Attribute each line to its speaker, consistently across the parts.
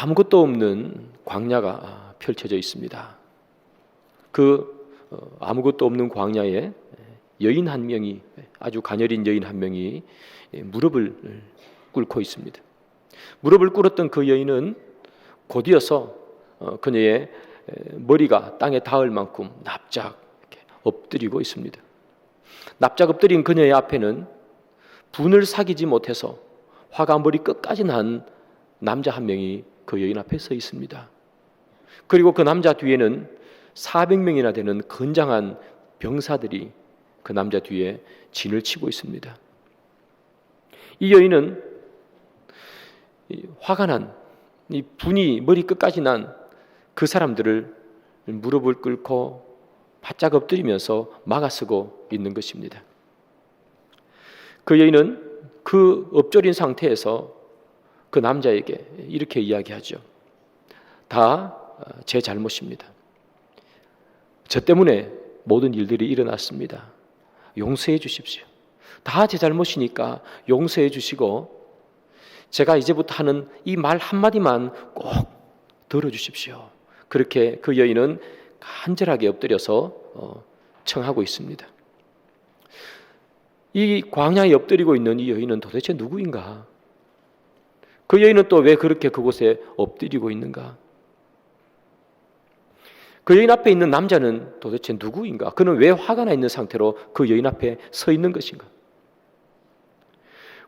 Speaker 1: 아무것도 없는 광야가 펼쳐져 있습니다. 아무것도 없는 광야에 여인 한 명이, 아주 가녀린 여인 한 명이 무릎을 꿇고 있습니다. 무릎을 꿇었던 그 여인은 곧이어서 그녀의 머리가 땅에 닿을 만큼 납작 엎드리고 있습니다. 납작 엎드린 그녀의 앞에는 분을 사귀지 못해서 화가 머리 끝까지 난 남자 한 명이 그 여인 앞에 서 있습니다. 그리고 그 남자 뒤에는 400명이나 되는 건장한 병사들이 그 남자 뒤에 진을 치고 있습니다. 이 여인은 화가 난, 이 분이 머리 끝까지 난 그 사람들을 무릎을 꿇고 바짝 엎드리면서 막아서고 있는 것입니다. 그 여인은 그 엎드린 상태에서 그 남자에게 이렇게 이야기하죠. 다 제 잘못입니다. 저 때문에 모든 일들이 일어났습니다. 용서해 주십시오. 다 제 잘못이니까 용서해 주시고 제가 이제부터 하는 이 말 한마디만 꼭 들어주십시오. 그렇게 그 여인은 간절하게 엎드려서 청하고 있습니다. 이 광야에 엎드리고 있는 이 여인은 도대체 누구인가? 그 여인은 또 왜 그렇게 그곳에 엎드리고 있는가? 그 여인 앞에 있는 남자는 도대체 누구인가? 그는 왜 화가 나 있는 상태로 그 여인 앞에 서 있는 것인가?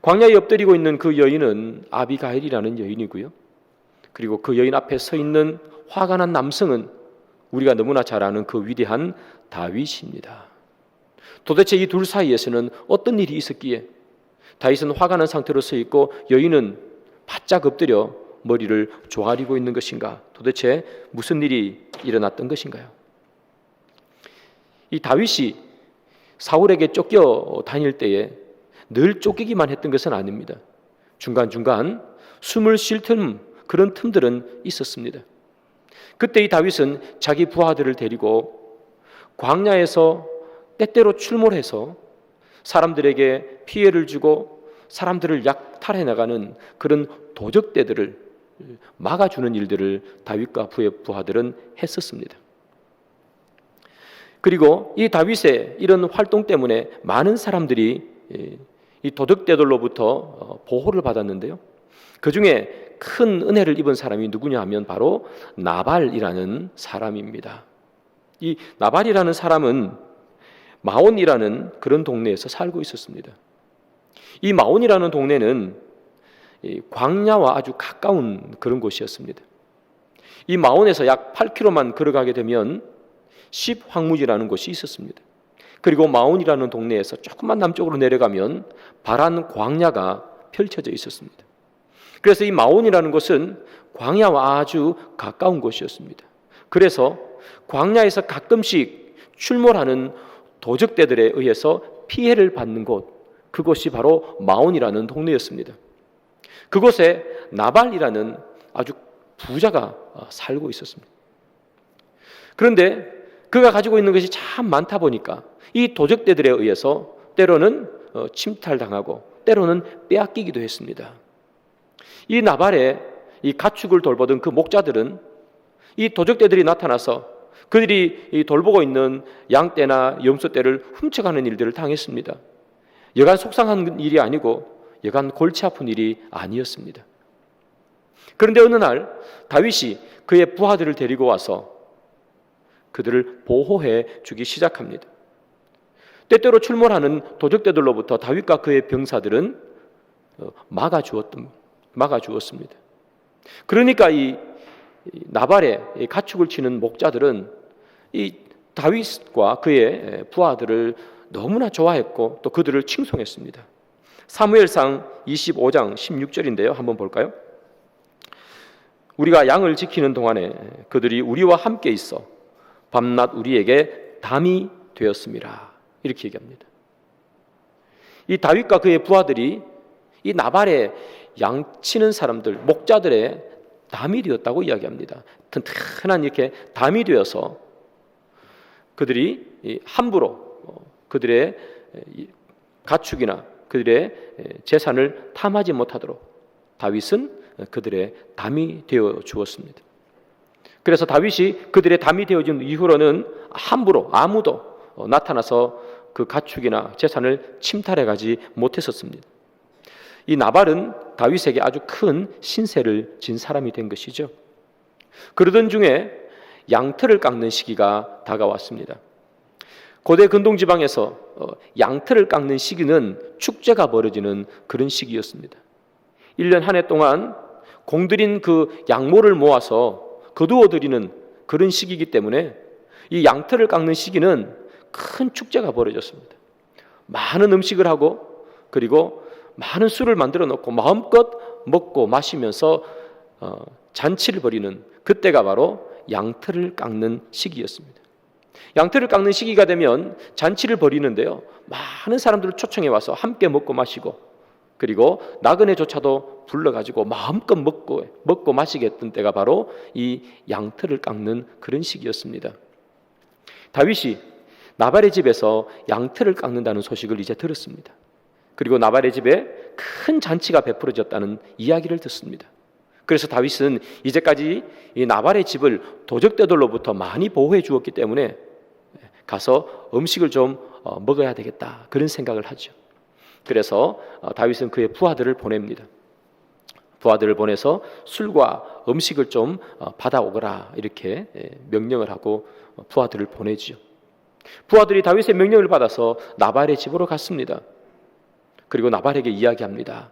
Speaker 1: 광야에 엎드리고 있는 그 여인은 아비가일이라는 여인이고요. 그리고 그 여인 앞에 서 있는 화가 난 남성은 우리가 너무나 잘 아는 그 위대한 다윗입니다. 도대체 이 둘 사이에서는 어떤 일이 있었기에 다윗은 화가 난 상태로 서 있고 여인은 바짝 엎드려 머리를 조아리고 있는 것인가? 도대체 무슨 일이 일어났던 것인가요? 이 다윗이 사울에게 쫓겨 다닐 때에 늘 쫓기기만 했던 것은 아닙니다. 중간중간 숨을 쉴 그런 틈들은 있었습니다. 그때 이 다윗은 자기 부하들을 데리고 광야에서 때때로 출몰해서 사람들에게 피해를 주고 사람들을 약탈해 나가는 그런 도적대들을 막아주는 일들을 다윗과 그의 부하들은 했었습니다. 그리고 이 다윗의 이런 활동 때문에 많은 사람들이 이 도적대들로부터 보호를 받았는데요. 그 중에 큰 은혜를 입은 사람이 누구냐 하면 바로 나발이라는 사람입니다. 이 나발이라는 사람은 마온이라는 그런 동네에서 살고 있었습니다. 이 마온이라는 동네는 광야와 아주 가까운 그런 곳이었습니다. 이 마온에서 약 8km만 걸어가게 되면 십황무지라는 곳이 있었습니다. 그리고 마온이라는 동네에서 조금만 남쪽으로 내려가면 바란 광야가 펼쳐져 있었습니다. 그래서 이 마온이라는 곳은 광야와 아주 가까운 곳이었습니다. 그래서 광야에서 가끔씩 출몰하는 도적대들에 의해서 피해를 받는 곳, 그곳이 바로 마온이라는 동네였습니다. 그곳에 나발이라는 아주 부자가 살고 있었습니다. 그런데 그가 가지고 있는 것이 참 많다 보니까 이 도적대들에 의해서 때로는 침탈당하고 때로는 빼앗기기도 했습니다. 이 나발의 이 가축을 돌보던 그 목자들은 이 도적대들이 나타나서 그들이 이 돌보고 있는 양떼나 염소떼를 훔쳐가는 일들을 당했습니다. 여간 속상한 일이 아니고 여간 골치 아픈 일이 아니었습니다. 그런데 어느 날 다윗이 그의 부하들을 데리고 와서 그들을 보호해 주기 시작합니다. 때때로 출몰하는 도적대들로부터 다윗과 그의 병사들은 막아주었습니다. 그러니까 이 나발의 가축을 치는 목자들은 이 다윗과 그의 부하들을 너무나 좋아했고 또 그들을 칭송했습니다. 사무엘상 25장 16절인데요. 한번 볼까요? 우리가 양을 지키는 동안에 그들이 우리와 함께 있어 밤낮 우리에게 담이 되었음이라. 이렇게 얘기합니다. 이 다윗과 그의 부하들이 이 나발의 양치는 사람들, 목자들의 담이 되었다고 이야기합니다. 튼튼한 이렇게 담이 되어서 그들이 함부로 그들의 가축이나 그들의 재산을 탐하지 못하도록 다윗은 그들의 담이 되어 주었습니다. 그래서 다윗이 그들의 담이 되어진 이후로는 함부로 아무도 나타나서 그 가축이나 재산을 침탈해 가지 못했었습니다. 이 나발은 다윗에게 아주 큰 신세를 진 사람이 된 것이죠. 그러던 중에 양털을 깎는 시기가 다가왔습니다. 고대 근동지방에서 양털을 깎는 시기는 축제가 벌어지는 그런 시기였습니다. 1년 한 해 동안 공들인 그 양모를 모아서 거두어 드리는 그런 시기이기 때문에 이 양털을 깎는 시기는 큰 축제가 벌어졌습니다. 많은 음식을 하고 그리고 많은 술을 만들어 놓고 마음껏 먹고 마시면서 잔치를 벌이는 그때가 바로 양털을 깎는 시기였습니다. 양털을 깎는 시기가 되면 잔치를 벌이는데요, 많은 사람들을 초청해 와서 함께 먹고 마시고 그리고 나그네조차도 불러가지고 마음껏 먹고 마시게 했던 때가 바로 이 양털을 깎는 그런 시기였습니다. 다윗이 나발의 집에서 양털을 깎는다는 소식을 이제 들었습니다. 그리고 나발의 집에 큰 잔치가 베풀어졌다는 이야기를 듣습니다. 그래서 다윗은 이제까지 이 나발의 집을 도적들로부터 많이 보호해 주었기 때문에 가서 음식을 좀 먹어야 되겠다, 그런 생각을 하죠. 그래서 다윗은 그의 부하들을 보냅니다. 부하들을 보내서 술과 음식을 좀 받아오거라, 이렇게 명령을 하고 부하들을 보내지요. 부하들이 다윗의 명령을 받아서 나발의 집으로 갔습니다. 그리고 나발에게 이야기합니다.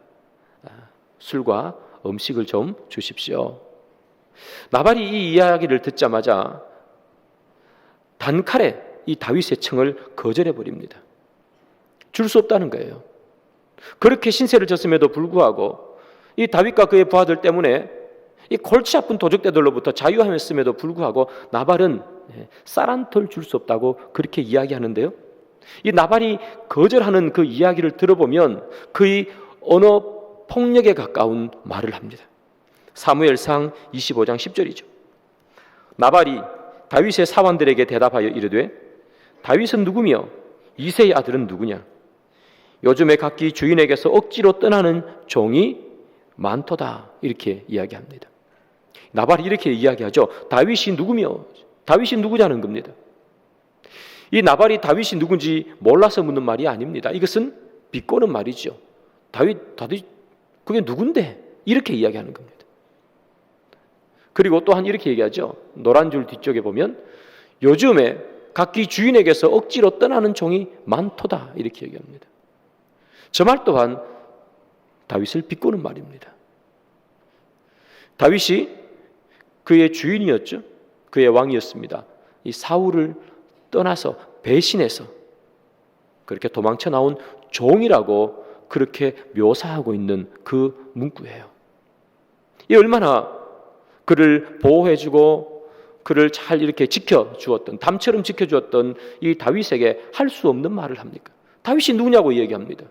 Speaker 1: 술과 음식을 좀 주십시오. 나발이 이 이야기를 듣자마자 단칼에 이 다윗의 청을 거절해 버립니다. 줄 수 없다는 거예요. 그렇게 신세를 졌음에도 불구하고 이 다윗과 그의 부하들 때문에 이 골치 아픈 도적대들로부터 자유하였음에도 불구하고 나발은 쌀 한 톨 줄 수 없다고 그렇게 이야기하는데요, 이 나발이 거절하는 그 이야기를 들어보면 그의 언어 폭력에 가까운 말을 합니다. 사무엘상 25장 10절이죠. 나발이 다윗의 사환들에게 대답하여 이르되 다윗은 누구며 이새의 아들은 누구냐? 요즘에 각기 주인에게서 억지로 떠나는 종이 많도다, 이렇게 이야기합니다. 나발이 이렇게 이야기하죠. 다윗이 누구며, 다윗이 누구냐는 겁니다. 이 나발이 다윗이 누군지 몰라서 묻는 말이 아닙니다. 이것은 비꼬는 말이죠. 다윗 그게 누군데? 이렇게 이야기하는 겁니다. 그리고 또한 이렇게 얘기하죠. 노란 줄 뒤쪽에 보면 요즘에 각기 주인에게서 억지로 떠나는 종이 많도다, 이렇게 얘기합니다. 저 말 또한 다윗을 비꼬는 말입니다. 다윗이 그의 주인이었죠. 그의 왕이었습니다. 이 사울을 떠나서 배신해서 그렇게 도망쳐 나온 종이라고 그렇게 묘사하고 있는 그 문구예요. 이 얼마나 그를 보호해주고 그를 잘 이렇게 지켜주었던, 담처럼 지켜주었던 이 다윗에게 할 수 없는 말을 합니까? 다윗이 누구냐고 얘기합니다.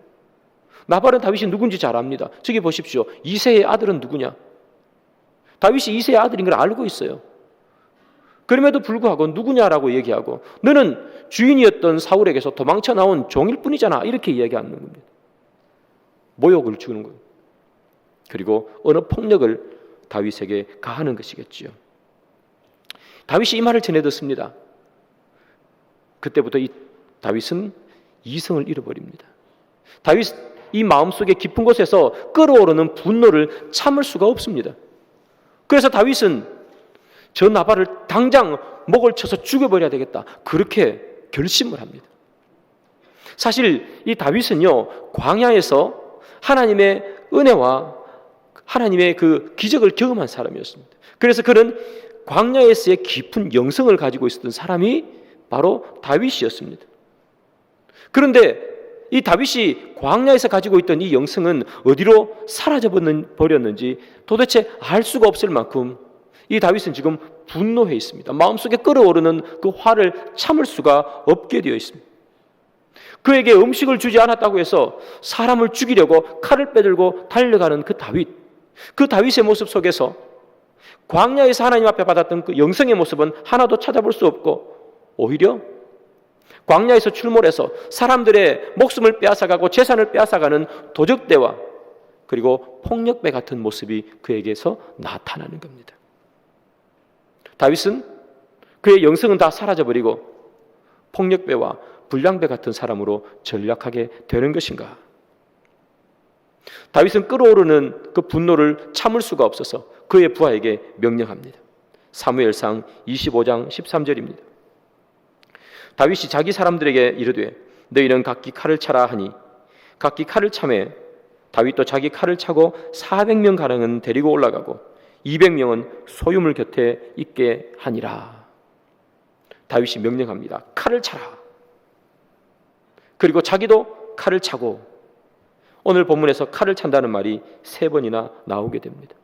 Speaker 1: 나발은 다윗이 누군지 잘 압니다. 저기 보십시오. 이새의 아들은 누구냐? 다윗이 이새의 아들인 걸 알고 있어요. 그럼에도 불구하고 누구냐라고 얘기하고 너는 주인이었던 사울에게서 도망쳐 나온 종일 뿐이잖아, 이렇게 이야기하는 겁니다. 모욕을 주는 거예요. 그리고 언어 폭력을 다윗에게 가하는 것이겠지요. 다윗이 이 말을 전해 듣습니다. 그때부터 이 다윗은 이성을 잃어버립니다. 다윗 이 마음속에 깊은 곳에서 끓어오르는 분노를 참을 수가 없습니다. 그래서 다윗은 저 나발을 당장 목을 쳐서 죽여버려야 되겠다, 그렇게 결심을 합니다. 사실 이 다윗은요, 광야에서 하나님의 은혜와 하나님의 그 기적을 경험한 사람이었습니다. 그래서 그는 광야에서의 깊은 영성을 가지고 있었던 사람이 바로 다윗이었습니다. 그런데 이 다윗이 광야에서 가지고 있던 이 영성은 어디로 사라져 버렸는지 도대체 알 수가 없을 만큼 이 다윗은 지금 분노해 있습니다. 마음속에 끓어오르는 그 화를 참을 수가 없게 되어 있습니다. 그에게 음식을 주지 않았다고 해서 사람을 죽이려고 칼을 빼들고 달려가는 그 다윗의 모습 속에서 광야에서 하나님 앞에 받았던 그 영성의 모습은 하나도 찾아볼 수 없고, 오히려 광야에서 출몰해서 사람들의 목숨을 빼앗아가고 재산을 빼앗아가는 도적대와 그리고 폭력배 같은 모습이 그에게서 나타나는 겁니다. 다윗은 그의 영성은 다 사라져버리고 폭력배와 불량배 같은 사람으로 전락하게 되는 것인가? 다윗은 끓어오르는 그 분노를 참을 수가 없어서 그의 부하에게 명령합니다. 사무엘상 25장 13절입니다. 다윗이 자기 사람들에게 이르되 너희는 각기 칼을 차라 하니 각기 칼을 차매 다윗도 자기 칼을 차고 400명 가량은 데리고 올라가고 200명은 소유물 곁에 있게 하니라. 다윗이 명령합니다. 칼을 차라. 그리고 자기도 칼을 차고, 오늘 본문에서 칼을 찬다는 말이 3번이나 나오게 됩니다.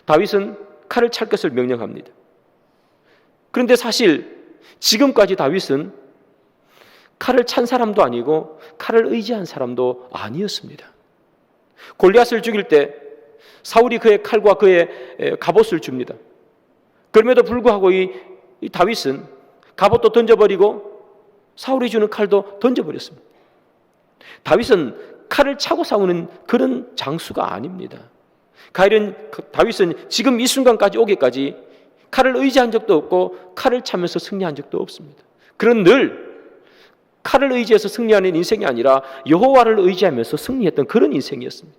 Speaker 1: 다윗은 칼을 찰 것을 명령합니다. 그런데 사실 지금까지 다윗은 칼을 찬 사람도 아니고 칼을 의지한 사람도 아니었습니다. 골리앗을 죽일 때 사울이 그의 칼과 그의 갑옷을 줍니다. 그럼에도 불구하고 이 다윗은 갑옷도 던져버리고 사울이 주는 칼도 던져버렸습니다. 다윗은 칼을 차고 싸우는 그런 장수가 아닙니다. 다윗은 지금 이 순간까지 오기까지 칼을 의지한 적도 없고 칼을 차면서 승리한 적도 없습니다. 그는 늘 칼을 의지해서 승리하는 인생이 아니라 여호와를 의지하면서 승리했던 그런 인생이었습니다.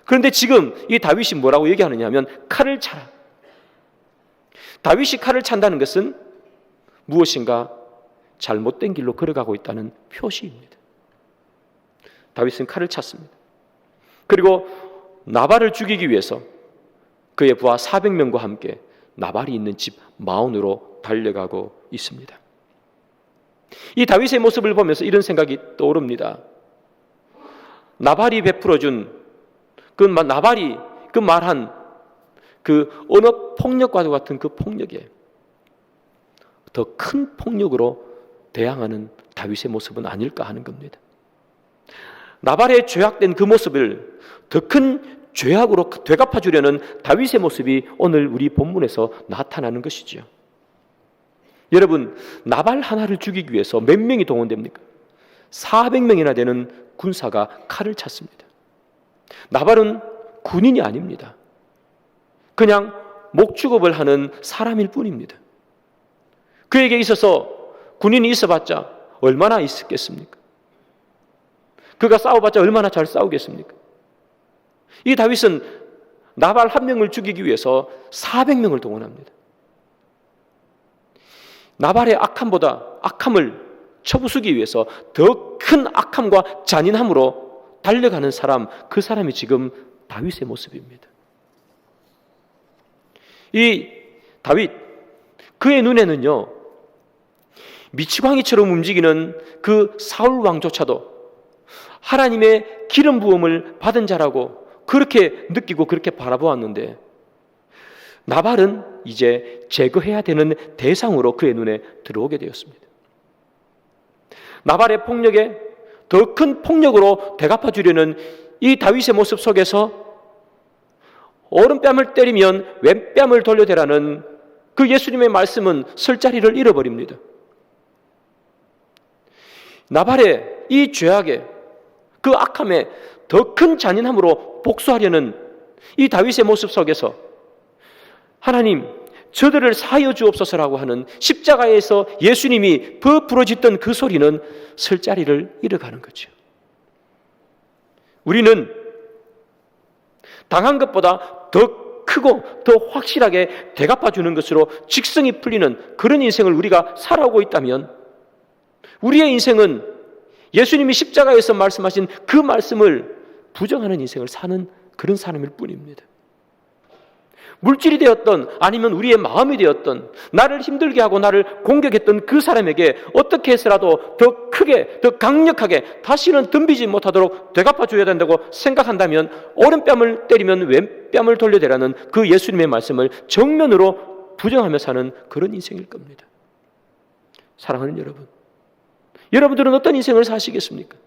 Speaker 1: 그런데 지금 이 다윗이 뭐라고 얘기하느냐 하면 칼을 차라. 다윗이 칼을 찬다는 것은 무엇인가 잘못된 길로 걸어가고 있다는 표시입니다. 다윗은 칼을 찼습니다. 그리고 나발을 죽이기 위해서 그의 부하 400명과 함께 나발이 있는 집 마온으로 달려가고 있습니다. 이 다윗의 모습을 보면서 이런 생각이 떠오릅니다. 나발이 베풀어준 나발이 말한 언어 폭력과도 같은 그 폭력에 더 큰 폭력으로 대항하는 다윗의 모습은 아닐까 하는 겁니다. 나발의 죄악된 그 모습을 더 큰 죄악으로 되갚아 주려는 다윗의 모습이 오늘 우리 본문에서 나타나는 것이죠. 여러분, 나발 하나를 죽이기 위해서 몇 명이 동원됩니까? 400명이나 되는 군사가 칼을 찼습니다. 나발은 군인이 아닙니다. 그냥 목축업을 하는 사람일 뿐입니다. 그에게 있어서 군인이 있어봤자 얼마나 있었겠습니까? 그가 싸워봤자 얼마나 잘 싸우겠습니까? 이 다윗은 나발 한 명을 죽이기 위해서 400명을 동원합니다. 나발의 악함을 쳐부수기 위해서 더 큰 악함과 잔인함으로 달려가는 사람, 그 사람이 지금 다윗의 모습입니다. 이 다윗, 그의 눈에는요, 미치광이처럼 움직이는 그 사울 왕조차도 하나님의 기름 부음을 받은 자라고 그렇게 느끼고 그렇게 바라보았는데, 나발은 이제 제거해야 되는 대상으로 그의 눈에 들어오게 되었습니다. 나발의 폭력에 더 큰 폭력으로 되갚아 주려는 이 다윗의 모습 속에서 오른뺨을 때리면 왼뺨을 돌려대라는 그 예수님의 말씀은 설 자리를 잃어버립니다. 나발의 이 죄악에, 그 악함에 더 큰 잔인함으로 복수하려는 이 다윗의 모습 속에서 하나님, 저들을 사하여 주옵소서라고 하는 십자가에서 예수님이 부르짖던 그 소리는 설 자리를 잃어가는 거죠. 우리는 당한 것보다 더 크고 더 확실하게 되갚아 주는 것으로 직성이 풀리는 그런 인생을 우리가 살아오고 있다면, 우리의 인생은 예수님이 십자가에서 말씀하신 그 말씀을 부정하는 인생을 사는 그런 사람일 뿐입니다. 물질이 되었던 아니면 우리의 마음이 되었던, 나를 힘들게 하고 나를 공격했던 그 사람에게 어떻게 해서라도 더 크게, 더 강력하게 다시는 덤비지 못하도록 되갚아 줘야 된다고 생각한다면 오른뺨을 때리면 왼뺨을 돌려대라는 그 예수님의 말씀을 정면으로 부정하며 사는 그런 인생일 겁니다. 사랑하는 여러분, 여러분들은 어떤 인생을 사시겠습니까?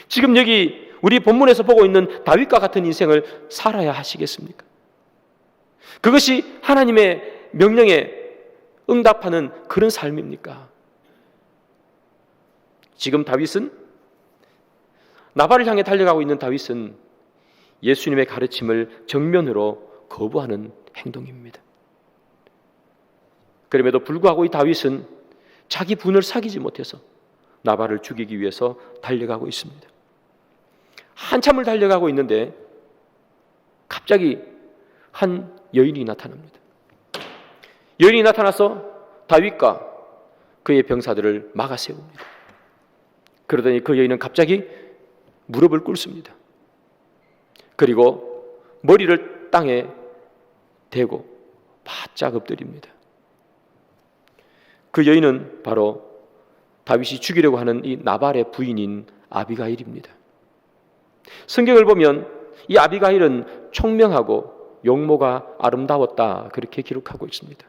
Speaker 1: 지금 여기 우리 본문에서 보고 있는 다윗과 같은 인생을 살아야 하시겠습니까? 그것이 하나님의 명령에 응답하는 그런 삶입니까? 지금 다윗은, 나발을 향해 달려가고 있는 다윗은 예수님의 가르침을 정면으로 거부하는 행동입니다. 그럼에도 불구하고 이 다윗은 자기 분을 사귀지 못해서 나발을 죽이기 위해서 달려가고 있습니다. 한참을 달려가고 있는데 갑자기 한 여인이 나타납니다. 여인이 나타나서 다윗과 그의 병사들을 막아 세웁니다. 그러더니 그 여인은 갑자기 무릎을 꿇습니다. 그리고 머리를 땅에 대고 바짝 엎드립니다. 그 여인은 바로 다윗이 죽이려고 하는 이 나발의 부인인 아비가일입니다. 성경을 보면 이 아비가일은 총명하고 용모가 아름다웠다, 그렇게 기록하고 있습니다.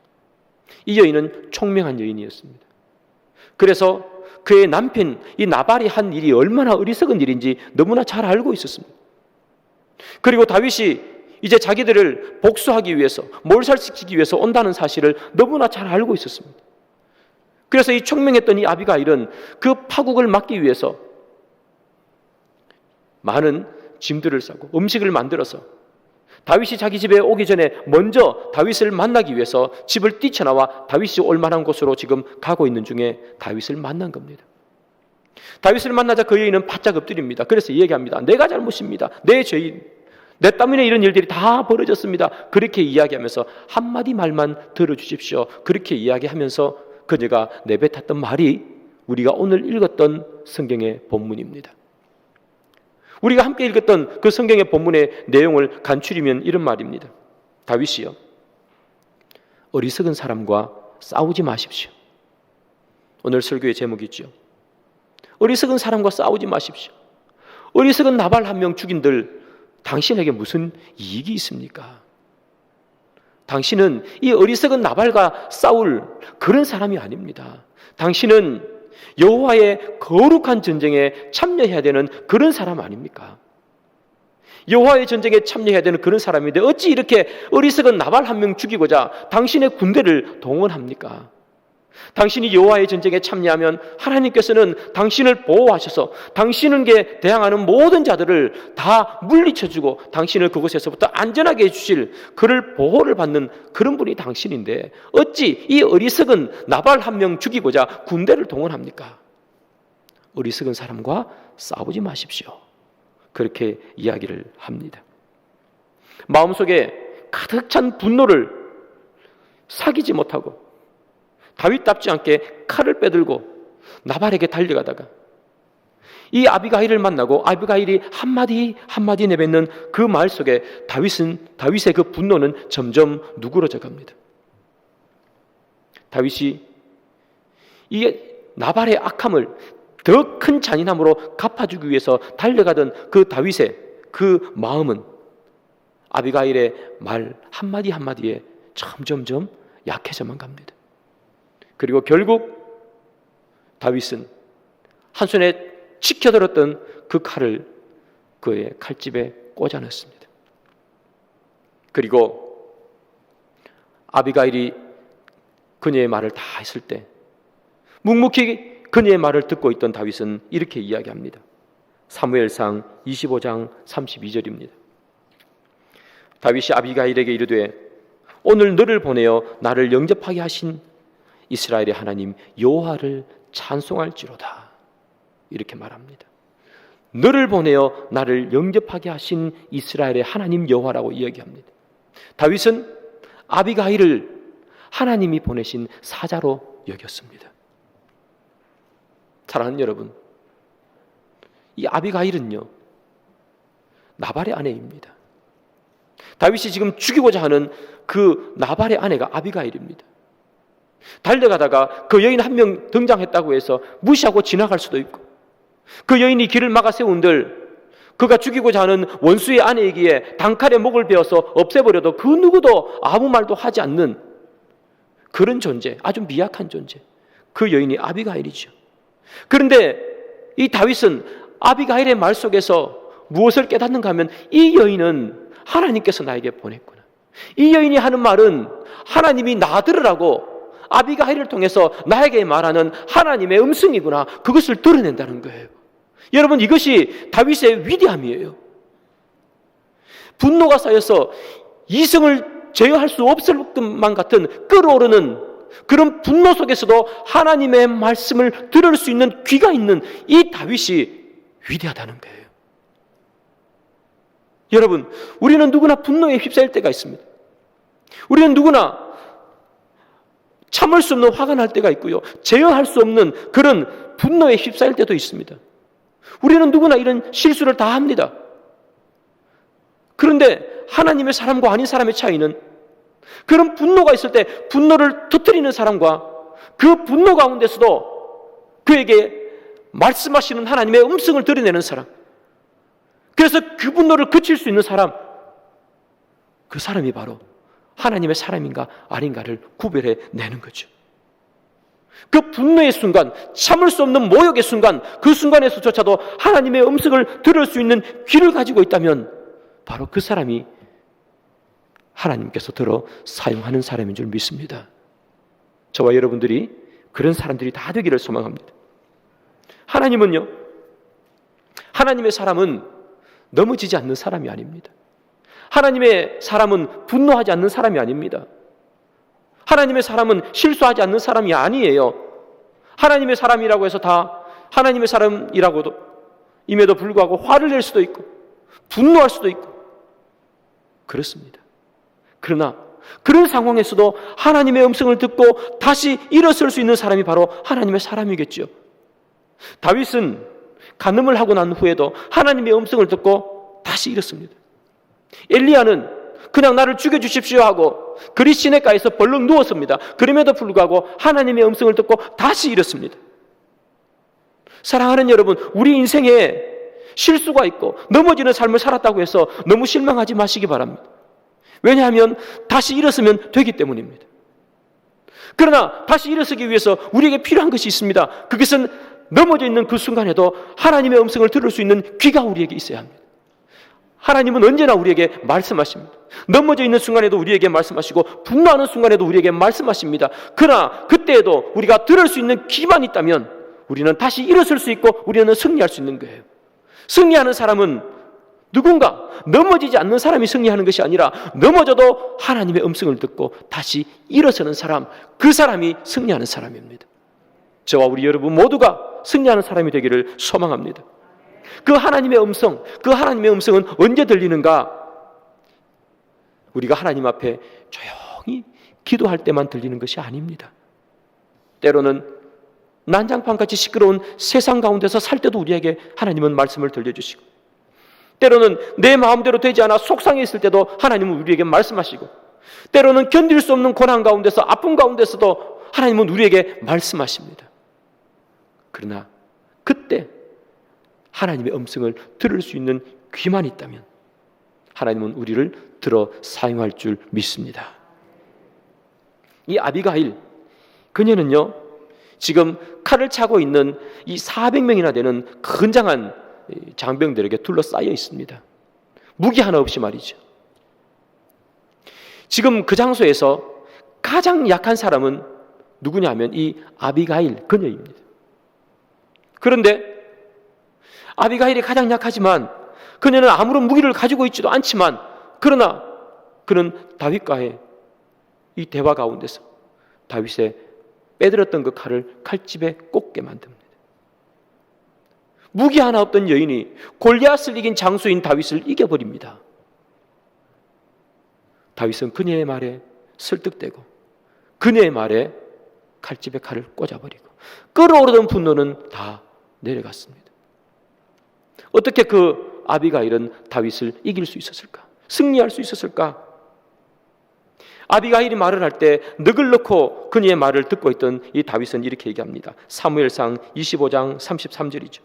Speaker 1: 이 여인은 총명한 여인이었습니다. 그래서 그의 남편 이 나발이 한 일이 얼마나 어리석은 일인지 너무나 잘 알고 있었습니다. 그리고 다윗이 이제 자기들을 복수하기 위해서, 몰살시키기 위해서 온다는 사실을 너무나 잘 알고 있었습니다. 그래서 이 총명했던 이 아비가일은 그 파국을 막기 위해서 많은 짐들을 싸고 음식을 만들어서 다윗이 자기 집에 오기 전에 먼저 다윗을 만나기 위해서 집을 뛰쳐나와 다윗이 올 만한 곳으로 지금 가고 있는 중에 다윗을 만난 겁니다. 다윗을 만나자 그 여인은 바짝 엎드립니다. 그래서 얘기합니다. 내가 잘못입니다. 내 죄인, 내 때문에 이런 일들이 다 벌어졌습니다. 그렇게 이야기하면서 한마디 말만 들어주십시오. 그렇게 이야기하면서 그녀가 내뱉었던 말이 우리가 오늘 읽었던 성경의 본문입니다. 우리가 함께 읽었던 그 성경의 본문의 내용을 간추리면 이런 말입니다. 다윗이요, 어리석은 사람과 싸우지 마십시오. 오늘 설교의 제목이죠. 어리석은 사람과 싸우지 마십시오. 어리석은 나발 한 명 죽인들 당신에게 무슨 이익이 있습니까? 당신은 이 어리석은 나발과 싸울 그런 사람이 아닙니다. 당신은 여호와의 거룩한 전쟁에 참여해야 되는 그런 사람 아닙니까? 여호와의 전쟁에 참여해야 되는 그런 사람인데 어찌 이렇게 어리석은 나발 한 명 죽이고자 당신의 군대를 동원합니까? 당신이 여호와의 전쟁에 참여하면 하나님께서는 당신을 보호하셔서 당신에게 대항하는 모든 자들을 다 물리쳐주고 당신을 그곳에서부터 안전하게 해주실 그를 보호를 받는 그런 분이 당신인데 어찌 이 어리석은 나발 한 명 죽이고자 군대를 동원합니까? 어리석은 사람과 싸우지 마십시오. 그렇게 이야기를 합니다. 마음속에 가득 찬 분노를 사귀지 못하고 다윗답지 않게 칼을 빼들고 나발에게 달려가다가 이 아비가일을 만나고 아비가일이 한마디 내뱉는 그 말 속에 다윗의 그 분노는 점점 누그러져 갑니다. 다윗이 이 나발의 악함을 더 큰 잔인함으로 갚아주기 위해서 달려가던 그 다윗의 그 마음은 아비가일의 말 한마디에 점점점 약해져만 갑니다. 그리고 결국 다윗은 한 손에 치켜들었던 그 칼을 그의 칼집에 꽂아 넣습니다. 그리고 아비가일이 그녀의 말을 다 했을 때 묵묵히 그녀의 말을 듣고 있던 다윗은 이렇게 이야기합니다. 사무엘상 25장 32절입니다. 다윗이 아비가일에게 이르되 오늘 너를 보내어 나를 영접하게 하신 이스라엘의 하나님 여호와를 찬송할지로다. 이렇게 말합니다. 너를 보내어 나를 영접하게 하신 이스라엘의 하나님 여호와라고 이야기합니다. 다윗은 아비가일을 하나님이 보내신 사자로 여겼습니다. 사랑하는 여러분, 이 아비가일은요 나발의 아내입니다. 다윗이 지금 죽이고자 하는 그 나발의 아내가 아비가일입니다. 달려가다가 그 여인 한 명 등장했다고 해서 무시하고 지나갈 수도 있고 그 여인이 길을 막아 세운들 그가 죽이고자 하는 원수의 아내이기에 단칼에 목을 베어서 없애버려도 그 누구도 아무 말도 하지 않는 그런 존재, 아주 미약한 존재, 그 여인이 아비가일이죠. 그런데 이 다윗은 아비가일의 말 속에서 무엇을 깨닫는가 하면 이 여인은 하나님께서 나에게 보냈구나. 이 여인이 하는 말은 하나님이 나 들으라고 아비가일을 통해서 나에게 말하는 하나님의 음성이구나. 그것을 드러낸다는 거예요. 여러분, 이것이 다윗의 위대함이에요. 분노가 쌓여서 이성을 제어할 수 없을 것만 같은 끓어오르는 그런 분노 속에서도 하나님의 말씀을 들을 수 있는 귀가 있는 이 다윗이 위대하다는 거예요. 여러분, 우리는 누구나 분노에 휩싸일 때가 있습니다. 우리는 누구나 참을 수 없는 화가 날 때가 있고요, 제어할 수 없는 그런 분노에 휩싸일 때도 있습니다. 우리는 누구나 이런 실수를 다 합니다. 그런데 하나님의 사람과 아닌 사람의 차이는 그런 분노가 있을 때 분노를 터뜨리는 사람과 그 분노 가운데서도 그에게 말씀하시는 하나님의 음성을 드러내는 사람, 그래서 그 분노를 그칠 수 있는 사람, 그 사람이 바로 하나님의 사람인가 아닌가를 구별해 내는 거죠. 그 분노의 순간, 참을 수 없는 모욕의 순간, 그 순간에서조차도 하나님의 음성을 들을 수 있는 귀를 가지고 있다면 바로 그 사람이 하나님께서 들어 사용하는 사람인 줄 믿습니다. 저와 여러분들이 그런 사람들이 다 되기를 소망합니다. 하나님은요, 하나님의 사람은 넘어지지 않는 사람이 아닙니다. 하나님의 사람은 분노하지 않는 사람이 아닙니다. 하나님의 사람은 실수하지 않는 사람이 아니에요. 하나님의 사람이라고 해서 다 하나님의 사람이라고도 임에도 불구하고 화를 낼 수도 있고 분노할 수도 있고 그렇습니다. 그러나 그런 상황에서도 하나님의 음성을 듣고 다시 일어설 수 있는 사람이 바로 하나님의 사람이겠죠. 다윗은 간음을 하고 난 후에도 하나님의 음성을 듣고 다시 일었습니다. 엘리야는 그냥 나를 죽여주십시오 하고 그리 시냇가에서 벌렁 누웠습니다. 그럼에도 불구하고 하나님의 음성을 듣고 다시 일었습니다. 사랑하는 여러분, 우리 인생에 실수가 있고 넘어지는 삶을 살았다고 해서 너무 실망하지 마시기 바랍니다. 왜냐하면 다시 일어서면 되기 때문입니다. 그러나 다시 일어서기 위해서 우리에게 필요한 것이 있습니다. 그것은 넘어져 있는 그 순간에도 하나님의 음성을 들을 수 있는 귀가 우리에게 있어야 합니다. 하나님은 언제나 우리에게 말씀하십니다. 넘어져 있는 순간에도 우리에게 말씀하시고 분노하는 순간에도 우리에게 말씀하십니다. 그러나 그때에도 우리가 들을 수 있는 귀만 있다면 우리는 다시 일어설 수 있고 우리는 승리할 수 있는 거예요. 승리하는 사람은 누군가 넘어지지 않는 사람이 승리하는 것이 아니라 넘어져도 하나님의 음성을 듣고 다시 일어서는 사람, 그 사람이 승리하는 사람입니다. 저와 우리 여러분 모두가 승리하는 사람이 되기를 소망합니다. 그 하나님의 음성, 그 하나님의 음성은 언제 들리는가? 우리가 하나님 앞에 조용히 기도할 때만 들리는 것이 아닙니다. 때로는 난장판같이 시끄러운 세상 가운데서 살 때도 우리에게 하나님은 말씀을 들려주시고, 때로는 내 마음대로 되지 않아 속상해 있을 때도 하나님은 우리에게 말씀하시고, 때로는 견딜 수 없는 고난 가운데서 아픔 가운데서도 하나님은 우리에게 말씀하십니다. 그러나 그때 하나님의 음성을 들을 수 있는 귀만 있다면 하나님은 우리를 들어 사용할 줄 믿습니다. 이 아비가일, 그녀는요 지금 칼을 차고 있는 이 400명이나 되는 건장한 장병들에게 둘러싸여 있습니다. 무기 하나 없이 말이죠. 지금 그 장소에서 가장 약한 사람은 누구냐 하면 이 아비가일 그녀입니다. 그런데 아비가일이 가장 약하지만 그녀는 아무런 무기를 가지고 있지도 않지만, 그러나 그는 다윗과의 이 대화 가운데서 다윗의 빼들었던 그 칼을 칼집에 꽂게 만듭니다. 무기 하나 없던 여인이 골리앗을 이긴 장수인 다윗을 이겨버립니다. 다윗은 그녀의 말에 설득되고 그녀의 말에 칼집에 칼을 꽂아버리고 끓어오르던 분노는 다 내려갔습니다. 어떻게 그 아비가일은 다윗을 이길 수 있었을까? 승리할 수 있었을까? 아비가일이 말을 할 때 늑을 넣고 그녀의 말을 듣고 있던 이 다윗은 이렇게 얘기합니다. 사무엘상 25장 33절이죠.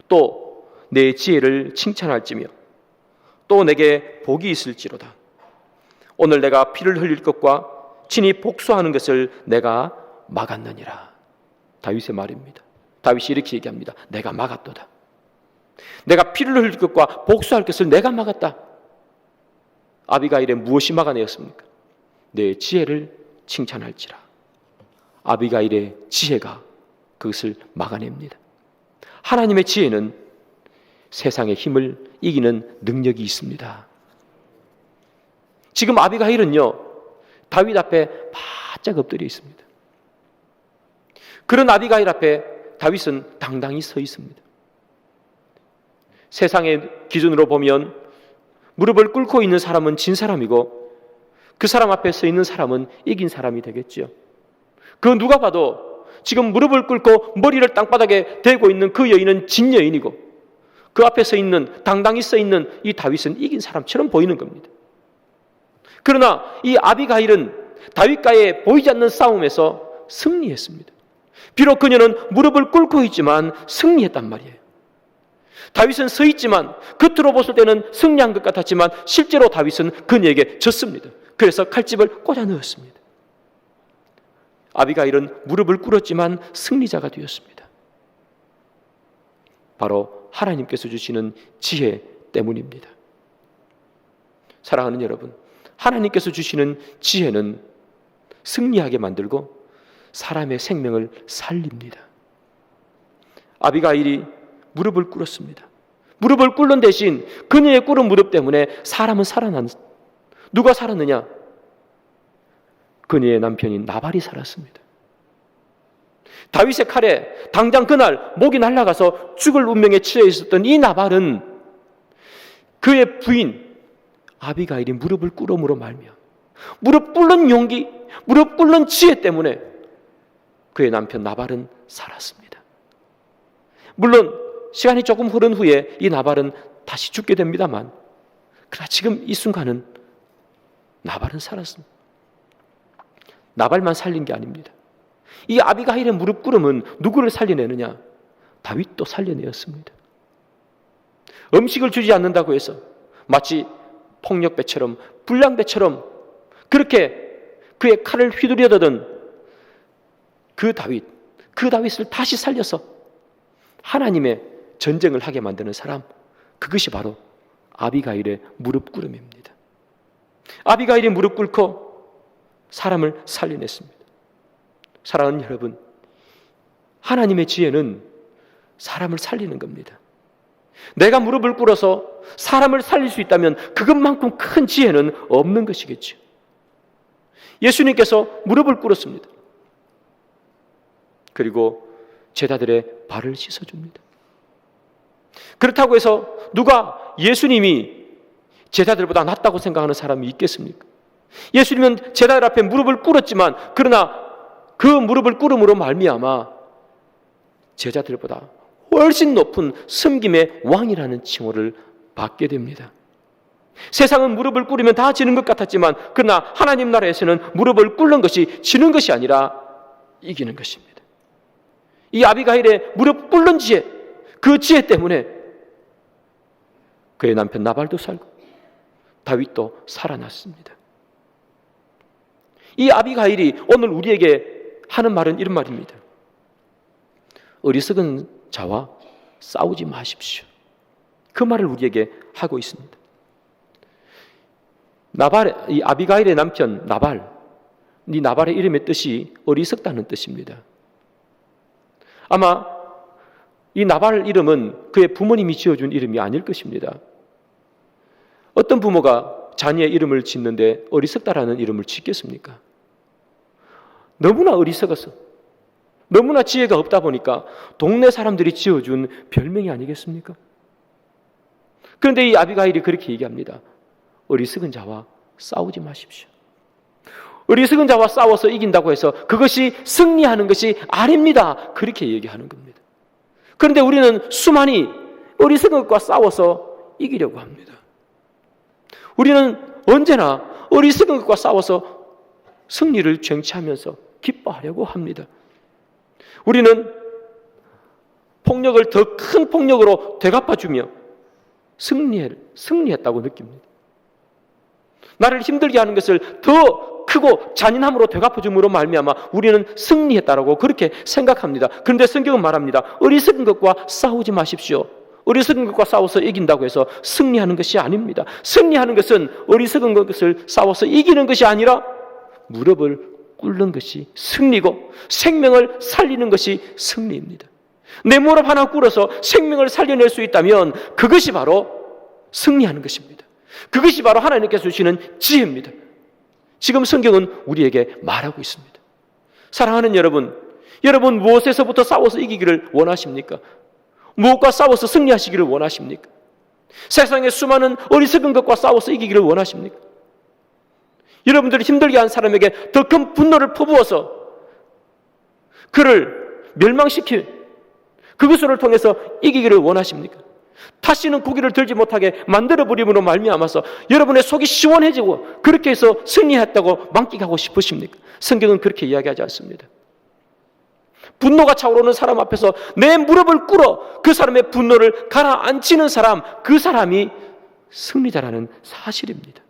Speaker 1: 또 내 지혜를 칭찬할지며 또 내게 복이 있을지로다. 오늘 내가 피를 흘릴 것과 친히 복수하는 것을 내가 막았느니라. 다윗의 말입니다. 다윗이 이렇게 얘기합니다. 내가 막았도다. 내가 피를 흘릴 것과 복수할 것을 내가 막았다. 아비가일의 무엇이 막아내었습니까? 내 지혜를 칭찬할지라. 아비가일의 지혜가 그것을 막아냅니다. 하나님의 지혜는 세상의 힘을 이기는 능력이 있습니다. 지금 아비가일은요, 다윗 앞에 바짝 엎드려 있습니다. 그런 아비가일 앞에 다윗은 당당히 서 있습니다. 세상의 기준으로 보면 무릎을 꿇고 있는 사람은 진 사람이고 그 사람 앞에 서 있는 사람은 이긴 사람이 되겠죠. 그 누가 봐도 지금 무릎을 꿇고 머리를 땅바닥에 대고 있는 그 여인은 진 여인이고 그 앞에 서 있는, 당당히 서 있는 이 다윗은 이긴 사람처럼 보이는 겁니다. 그러나 이 아비가일은 다윗과의 보이지 않는 싸움에서 승리했습니다. 비록 그녀는 무릎을 꿇고 있지만 승리했단 말이에요. 다윗은 서 있지만 겉으로 봤을 때는 승리한 것 같았지만 실제로 다윗은 그녀에게 졌습니다. 그래서 칼집을 꽂아 넣었습니다. 아비가일은 무릎을 꿇었지만 승리자가 되었습니다. 바로 하나님께서 주시는 지혜 때문입니다. 사랑하는 여러분, 하나님께서 주시는 지혜는 승리하게 만들고 사람의 생명을 살립니다. 아비가일이 무릎을 꿇었습니다. 무릎을 꿇는 대신 그녀의 꿇은 무릎 때문에 사람은 살아난, 누가 살았느냐? 그녀의 남편인 나발이 살았습니다. 다윗의 칼에 당장 그날 목이 날아가서 죽을 운명에 처해 있었던 이 나발은 그의 부인 아비가일이 무릎을 꿇음으로 말미암아 무릎 꿇는 용기, 무릎 꿇는 지혜 때문에 그의 남편 나발은 살았습니다. 물론 시간이 조금 흐른 후에 이 나발은 다시 죽게 됩니다만 그러나 지금 이 순간은 나발은 살았습니다. 나발만 살린 게 아닙니다. 이 아비가일의 무릎 꿇음은 누구를 살려내느냐? 다윗도 살려내었습니다. 음식을 주지 않는다고 해서 마치 폭력배처럼 불량배처럼 그렇게 그의 칼을 휘두르려던 그 다윗을 다시 살려서 하나님의 전쟁을 하게 만드는 사람, 그것이 바로 아비가일의 무릎 꿇음입니다. 아비가일이 무릎 꿇고 사람을 살려냈습니다. 사랑하는 여러분, 하나님의 지혜는 사람을 살리는 겁니다. 내가 무릎을 꿇어서 사람을 살릴 수 있다면 그것만큼 큰 지혜는 없는 것이겠죠. 예수님께서 무릎을 꿇었습니다. 그리고 제자들의 발을 씻어줍니다. 그렇다고 해서 누가 예수님이 제자들보다 낫다고 생각하는 사람이 있겠습니까? 예수님은 제자들 앞에 무릎을 꿇었지만 그러나 그 무릎을 꿇음으로 말미암아 제자들보다 훨씬 높은 섬김의 왕이라는 칭호를 받게 됩니다. 세상은 무릎을 꿇으면 다 지는 것 같았지만 그러나 하나님 나라에서는 무릎을 꿇는 것이 지는 것이 아니라 이기는 것입니다. 이 아비가일의 무릎 꿇는 지혜, 그 지혜 때문에 그의 남편 나발도 살고 다윗도 살아났습니다. 이 아비가일이 오늘 우리에게 하는 말은 이런 말입니다. 어리석은 자와 싸우지 마십시오. 그 말을 우리에게 하고 있습니다. 이 아비가일의 남편 나발, 이 나발의 이름의 뜻이 어리석다는 뜻입니다. 아마 이 나발 이름은 그의 부모님이 지어준 이름이 아닐 것입니다. 어떤 부모가 자녀의 이름을 짓는데 어리석다라는 이름을 짓겠습니까? 너무나 어리석어서 너무나 지혜가 없다 보니까 동네 사람들이 지어준 별명이 아니겠습니까? 그런데 이 아비가일이 그렇게 얘기합니다. 어리석은 자와 싸우지 마십시오. 어리석은 자와 싸워서 이긴다고 해서 그것이 승리하는 것이 아닙니다. 그렇게 얘기하는 겁니다. 그런데 우리는 수많이 어리석은 것과 싸워서 이기려고 합니다. 우리는 언제나 어리석은 것과 싸워서 승리를 쟁취하면서 기뻐하려고 합니다. 우리는 폭력을 더 큰 폭력으로 되갚아주며 승리했다고 느낍니다. 나를 힘들게 하는 것을 더 크고 잔인함으로 되갚아줌으로 말미암아 우리는 승리했다라고 그렇게 생각합니다. 그런데 성경은 말합니다. 어리석은 것과 싸우지 마십시오. 어리석은 것과 싸워서 이긴다고 해서 승리하는 것이 아닙니다. 승리하는 것은 어리석은 것을 싸워서 이기는 것이 아니라 무릎을 꿇는 것이 승리고 생명을 살리는 것이 승리입니다. 내 무릎 하나 꿇어서 생명을 살려낼 수 있다면 그것이 바로 승리하는 것입니다. 그것이 바로 하나님께서 주시는 지혜입니다. 지금 성경은 우리에게 말하고 있습니다. 사랑하는 여러분, 여러분 무엇에서부터 싸워서 이기기를 원하십니까? 무엇과 싸워서 승리하시기를 원하십니까? 세상의 수많은 어리석은 것과 싸워서 이기기를 원하십니까? 여러분들이 힘들게 한 사람에게 더 큰 분노를 퍼부어서 그를 멸망시킬 그것을 통해서 이기기를 원하십니까? 다시는 고기를 들지 못하게 만들어버림으로 말미암아서 여러분의 속이 시원해지고 그렇게 해서 승리했다고 만끽하고 싶으십니까? 성경은 그렇게 이야기하지 않습니다. 분노가 차오르는 사람 앞에서 내 무릎을 꿇어 그 사람의 분노를 가라앉히는 사람, 그 사람이 승리자라는 사실입니다.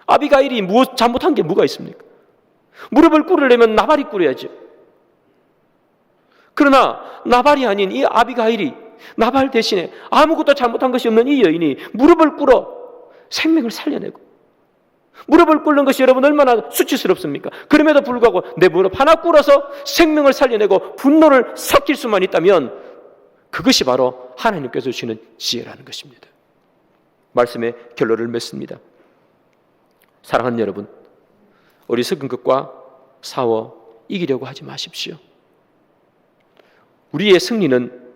Speaker 1: 아비가일이 잘못한 게 뭐가 있습니까? 무릎을 꿇으려면 나발이 꿇어야죠. 그러나 나발이 아닌 이 아비가일이 나발 대신에 아무것도 잘못한 것이 없는 이 여인이 무릎을 꿇어 생명을 살려내고, 무릎을 꿇는 것이 여러분 얼마나 수치스럽습니까? 그럼에도 불구하고 내 무릎 하나 꿇어서 생명을 살려내고 분노를 삭힐 수만 있다면 그것이 바로 하나님께서 주시는 지혜라는 것입니다. 말씀의 결론을 맺습니다. 사랑하는 여러분, 어리석은 것과 싸워 이기려고 하지 마십시오. 우리의 승리는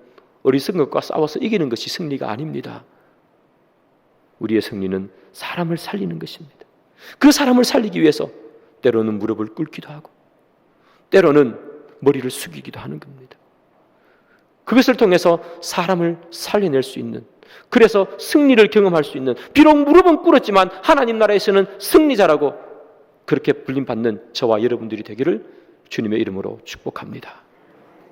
Speaker 1: 어리석은 것과 싸워서 이기는 것이 승리가 아닙니다. 우리의 승리는 사람을 살리는 것입니다. 그 사람을 살리기 위해서 때로는 무릎을 꿇기도 하고 때로는 머리를 숙이기도 하는 겁니다. 그것을 통해서 사람을 살려낼 수 있는, 그래서 승리를 경험할 수 있는, 비록 무릎은 꿇었지만 하나님 나라에서는 승리자라고 그렇게 불림받는 저와 여러분들이 되기를 주님의 이름으로 축복합니다.